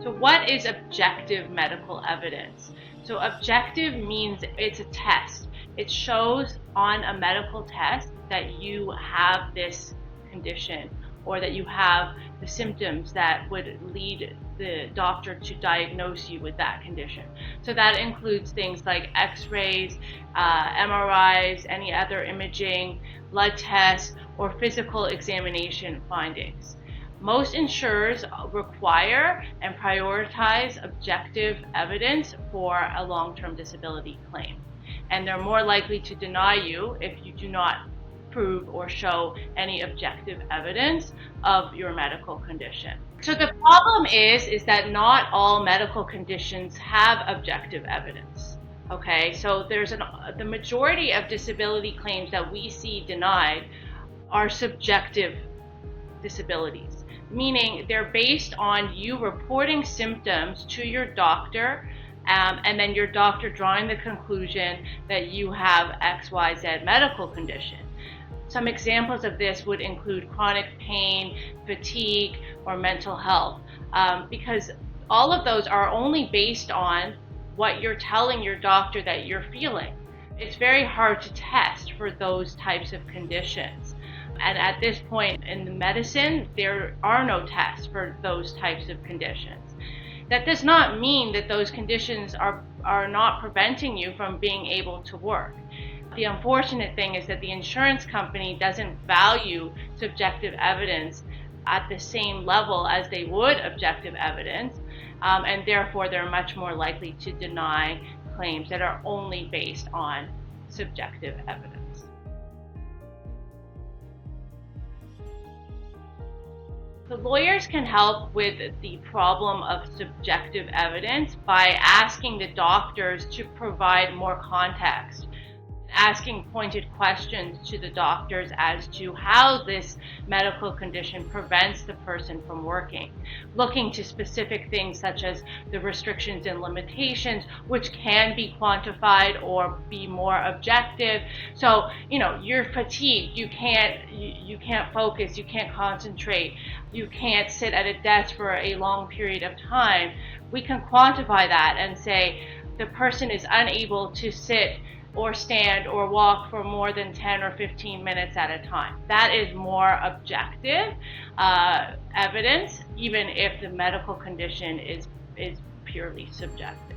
So what is objective medical evidence? So objective means it's a test. It shows on a medical test that you have this condition or that you have the symptoms that would lead the doctor to diagnose you with that condition. So that includes things like x-rays, MRIs, any other imaging, blood tests, or physical examination findings. Most insurers require and prioritize objective evidence for a long-term disability claim. And they're more likely to deny you if you do not prove or show any objective evidence of your medical condition. So the problem is that not all medical conditions have objective evidence. Okay, so the majority of disability claims that we see denied are subjective disabilities, meaning they're based on you reporting symptoms to your doctor, and then your doctor drawing the conclusion that you have XYZ medical condition. Some examples of this would include chronic pain, fatigue, or mental health, because all of those are only based on what you're telling your doctor that you're feeling. It's very hard to test for those types of conditions. And at this point in the medicine, there are no tests for those types of conditions. That does not mean that those conditions are not preventing you from being able to work. The unfortunate thing is that the insurance company doesn't value subjective evidence at the same level as they would objective evidence, and therefore they're much more likely to deny claims that are only based on subjective evidence. The lawyers can help with the problem of subjective evidence by asking the doctors to provide more context, asking pointed questions to the doctors as to how this medical condition prevents the person from working, looking to specific things such as the restrictions and limitations, which can be quantified or be more objective. So, you're fatigued, you can't focus, you can't concentrate, you can't sit at a desk for a long period of time. We can quantify that and say the person is unable to sit or stand or walk for more than 10 or 15 minutes at a time. That is more objective evidence, even if the medical condition is purely subjective.